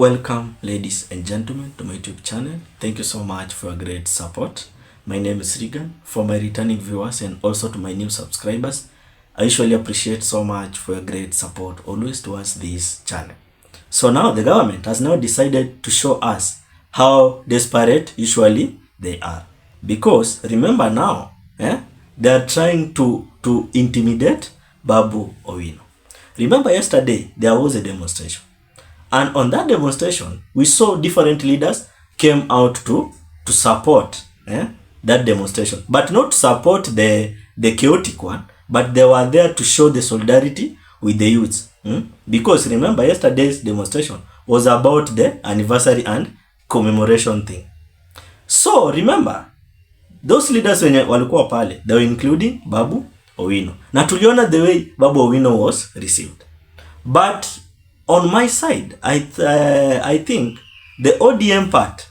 Welcome, ladies and gentlemen, to my YouTube channel. Thank you so much for your great support. My name is Regan. For my returning viewers and also to my new subscribers, I usually appreciate so much for your great support always towards this channel. So now the government has now decided to show us how desperate usually they are. Because remember now, they are trying to intimidate Babu Owino. Remember yesterday there was a demonstration. And on that demonstration, we saw different leaders came out to support that demonstration. But not to support the chaotic one, but they were there to show the solidarity with the youths. Because remember, yesterday's demonstration was about the anniversary and commemoration thing. So remember, those leaders wenye walikuwa pale, they were including Babu Owino. Na tuliona the way Babu Owino was received. But on my side, I think the ODM part,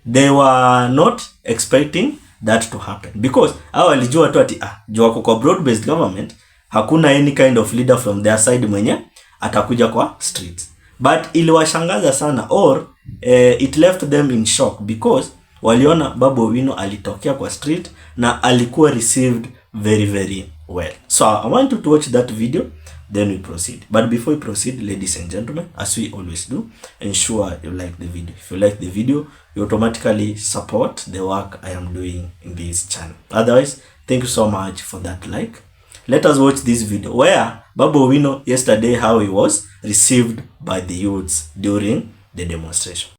they were not expecting that to happen. Because hao walijua tu ati jua kwa broad-based government, hakuna any kind of leader from their side mwenye atakuja kwa streets. But iliwashangaza sana, or it left them in shock, because waliona Babu Owino alitokea kwa street na alikuwa received very very well. So I want you to watch that video, then we proceed. But before we proceed, ladies and gentlemen, as we always do, ensure you like the video. If you like the video, you automatically support the work I am doing in this channel. Otherwise, thank you so much for that like. Let us watch this video where Babu Owino yesterday, how he was received by the youths during the demonstration.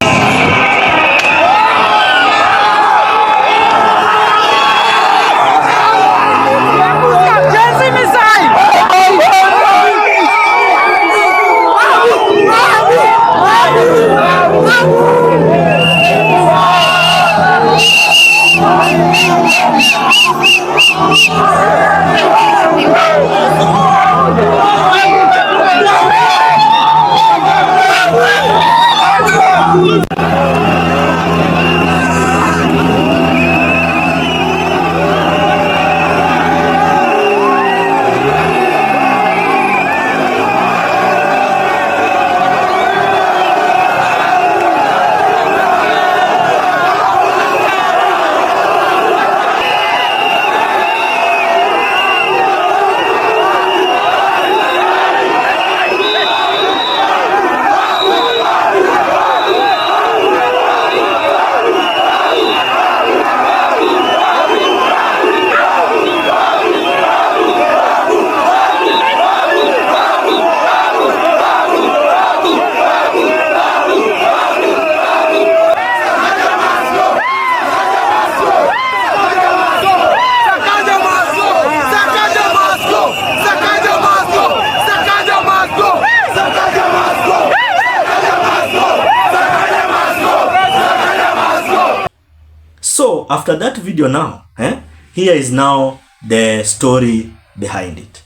So after that video now, here is now the story behind it.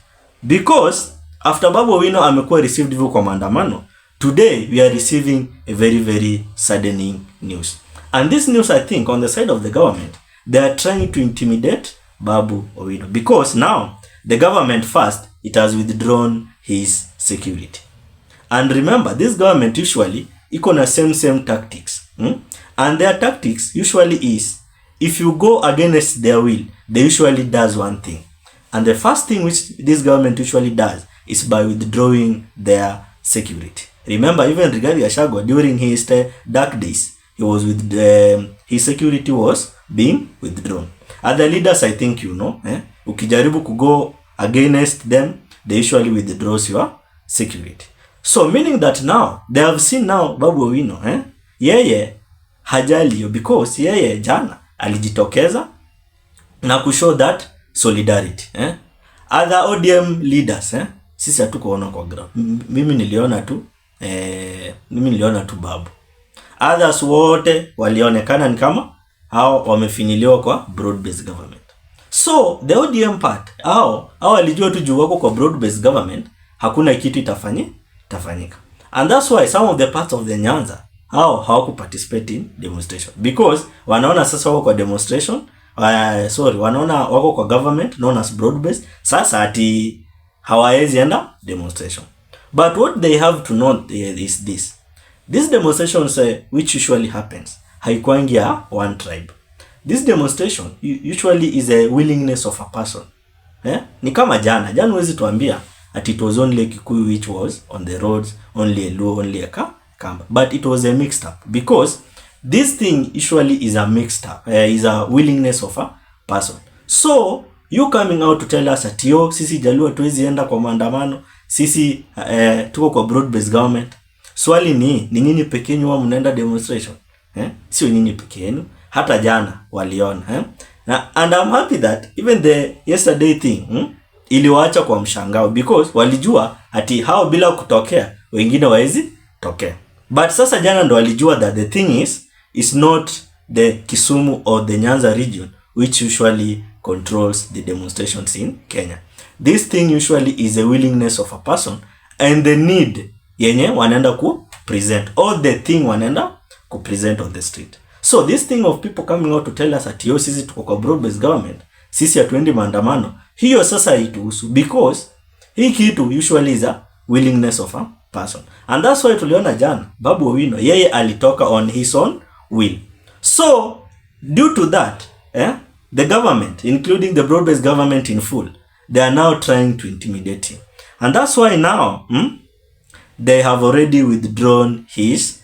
Because after Babu Owino amekuwa received hivyo kwa maandamano, today we are receiving a very very saddening news. And this news, I think, on the side of the government, they are trying to intimidate Babu Owino. Because now, the government first, it has withdrawn his security. And remember, this government usually, iko na same tactics. And their tactics usually is, if you go against their will, they usually does one thing. And the first thing which this government usually does is by withdrawing their security. Remember, even Rigathi Gachagua, during his dark days, he was with his security was being withdrawn. Other leaders, I think you know, ukijaribu to go against them, they usually withdraws your security. So meaning that now, they have seen now Babu Owino, yeye hajali, because yeye jana alijitokeza na kushow that solidarity. Other ODM leaders, sisi hatukuona kwa ground. Mimi niliona tu Babu. Others wote walionekana ni kama hao wamefinyiliwa kwa broad-based government. So the ODM part, hao walijua tu juu wako kwa broad-based government, hakuna kitu itafanyika. And that's why some of the parts of the Nyanza hawaku participate in demonstration, because wanaona sasa wako kwa demonstration, wanaona wako kwa government known as broad based, sasa ati hawaezi enda demonstration. But what they have to know is this: These demonstrations which usually happens haikuangi ya one tribe. This demonstration usually is a willingness of a person. Ni kama jana huwezi tuambia that it was only Kikuyu which was on the roads, only a Luo, only a Kamba, but it was a mixed up, because this thing usually is a mixed up, is a willingness of a person. So you coming out to tell us that yo sisi Jaluo tuwezi enda kwa maandamano, sisi tuko kwa broad based government. Swali ni nyinyi pekee yenu mnaenda demonstration? Sio nyinyi pekee yenu, hata jana waliona. And I'm happy that even the yesterday thing iliwaacha kwa mshangao, because walijua ati hao bila kutokea wengine waezi tokea. But sasa jana ndo walijua that the thing is not the Kisumu or the Nyanza region which usually controls the demonstrations in Kenya. This thing usually is a willingness of a person and the need yenye wanaenda ku present, or the thing wanaenda ku present on the street. So this thing of people coming out to tell us that yo sisi tuko kwa broad based government, sisi hatuendi maandamano, hiyo sasa haituhusu, because hii kitu usually is a willingness of a person. And that's why tuliona jana Babu Owino yeye alitoka on his own will. So due to that, the government, including the broad based government in full, they are now trying to intimidate him. And that's why now they have already withdrawn his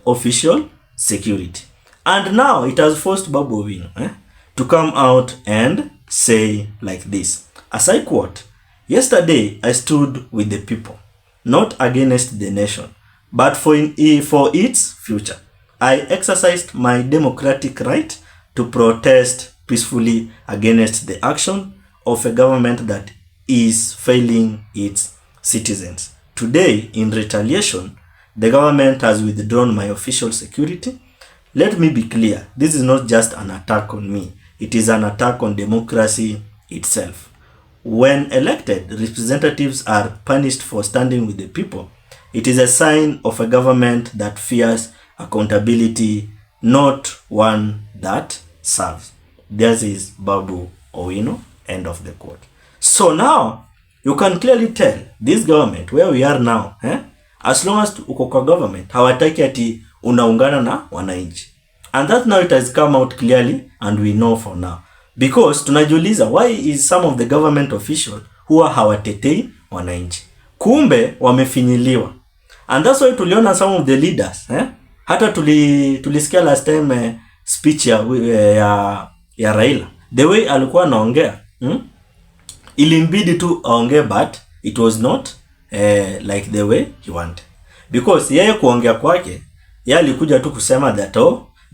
official security. And now it has forced Babu Owino to come out and say like this. As I quote, "Yesterday I stood with the people, not against the nation, but for its future. I exercised my democratic right to protest peacefully against the action of a government that is failing its citizens. Today, in retaliation, the government has withdrawn my official security. Let me be clear, this is not just an attack on me. It is an attack on democracy itself. When elected representatives are punished for standing with the people, it is a sign of a government that fears accountability, not one that serves." This is Babu Owino, end of the quote. So now you can clearly tell this government where we are now, as long as uko kwa government hawataki ati unaungana na wananchi. And that now it has come out clearly, and we know for now. Because tunajiuliza, why is some of the government official huwa hawatetei wananchi? Kumbe wamefinyiliwa. And that's why tuliona some of the leaders, hata tulisikia last time speech ya Raila. The way alikuwa anaongea, ilimbidi tu aongee, but it was not like the way he wanted. Because yeye kuongea kwake, yeye alikuja tu kusema that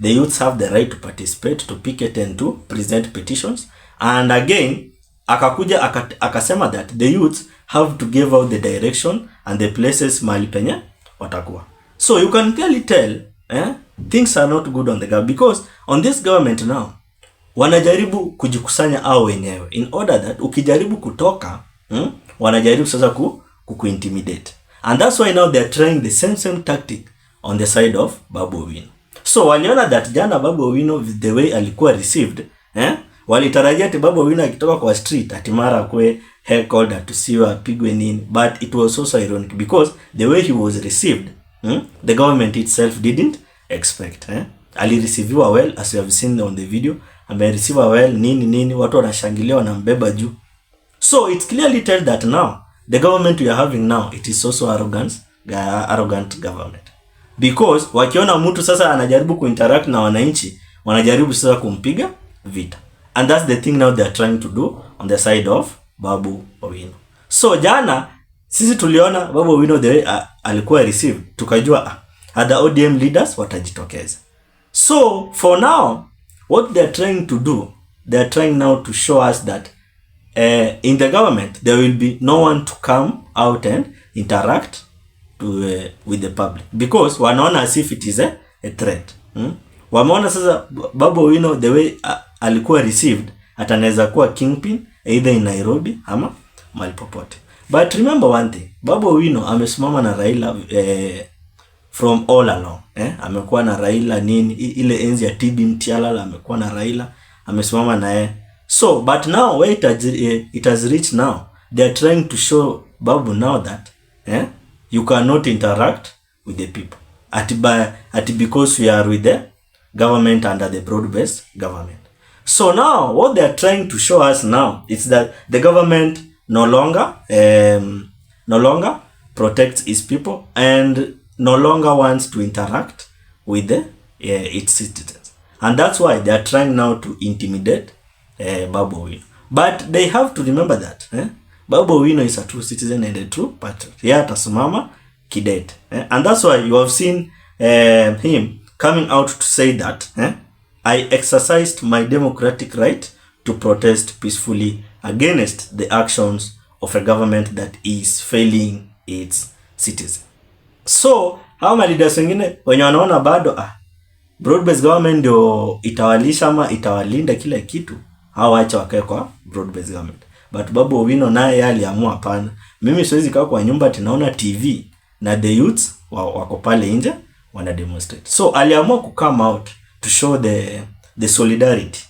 the youths have the right to participate, to picket and to present petitions. And again, akakuja akasema that the youths have to give out the direction and the places mahali penye watakuwa. So you can clearly tell things are not good on the government, because on this government now wanajaribu kujikusanya au wenyewe, in order that ukijaribu kutoka wanajaribu sasa kuintimidate. And that's why now they are trying the same tactic on the side of Babu Owino. So waliona that jana Babu Owino, the way alikuwa received, walitarajia ati Babu Owino akitoka kwa street ati mara kwe heckled atusiwa apigwe nini, but it was also ironic because the way he was received, the government itself didn't expect. Alireceiviwa well, as you have seen on the video, amereceiviwa well, nini watu wanashangilia wanambeba juu. So it clearly tells that now the government we are having now, it is also arrogant government. Because wakiona mtu sasa anajaribu kuinteract na wananchi, wanajaribu sasa kumpiga vita. And that's the thing now they are trying to do on the side of Babu Owino. So jana sisi tuliona Babu Owino the way alikuwa received, tukajua other ODM leaders watajitokeza. So for now, what they are trying to do, they are trying now to show us that in the government there will be no one to come out and interact with the public, because wanaona as if it is a threat. Wameona sasa Babu Owino the way alikuwa received, atanaweza kuwa kingpin either in Nairobi ama mahali popote. But remember one thing, Babu Owino amesimama na Raila from all along. Amekuwa na Raila nini, ile enzi ya TB Mtialala amekuwa na Raila, amesimama na So but now where it has reached now, they are trying to show Babu now that you cannot interact with the people. because we are with the government under the broad-based government. So now what they are trying to show us now is that the government no longer protects its people and no longer wants to interact with its citizens. And that's why they are trying now to intimidate Babu Owino. But they have to remember that Babu Owino is a true citizen and a true patriot. Yeye atasimama kidete. And that's why you have seen him coming out to say that I exercised my democratic right to protest peacefully against the actions of a government that is failing its citizens. So hawa leaders wengine wenye wanaona bado broad-based government ndio itawalisha ama itawalinda kila kitu, hao waacha wakae kwa broad-based government. But Babu Owino naye aliamua hapana, mimi siwezi kaa kwa nyumba tunaona TV na the youths wako pale nje wana demonstrate. So aliamua ku come out to show the solidarity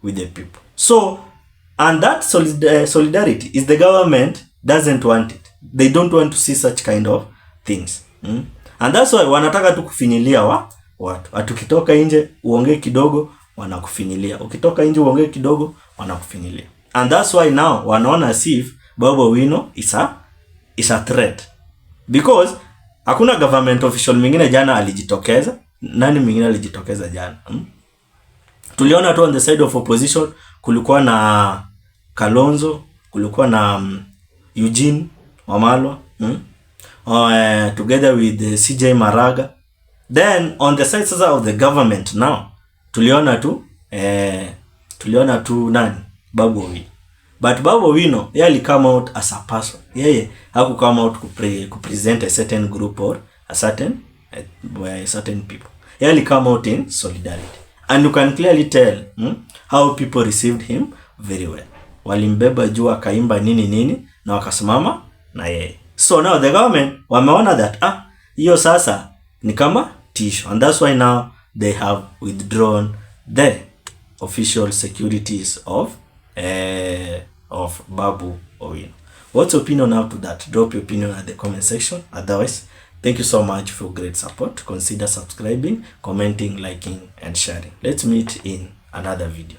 with the people. So and that solidarity is the government doesn't want it. They don't want to see such kind of things. And that's why wanataka tu kufinyilia watu. Atukitoka nje uongee kidogo wanakufinyilia. Ukitoka nje uongee kidogo wanakufinyilia. And that's why now wanaona as if Babu Owino is a threat. Because hakuna government official mwingine jana alijitokeza. Nani mwingine alijitokeza jana? Tuliona tu on the side of opposition kulikuwa na Kalonzo, kulikuwa na Eugene Wamalwa, together with CJ Maraga. Then on the side sasa of the government now tuliona tu nani? Babu Owino. But Babu Owino yeye come out as a person. Yeye haku come out to present a certain group or a certain people. Yeye come out in solidarity. And you can clearly tell how people received him very well. Walimbeba juu akaimba nini na wakasimama na yeye. So now the government wameona that hiyo sasa ni kama tisho, and that's why now they have withdrawn the official securities of Babu Owino. What's your opinion after that? Drop your opinion at the comment section. Otherwise, thank you so much for great support. Consider subscribing, commenting, liking, and sharing. Let's meet in another video.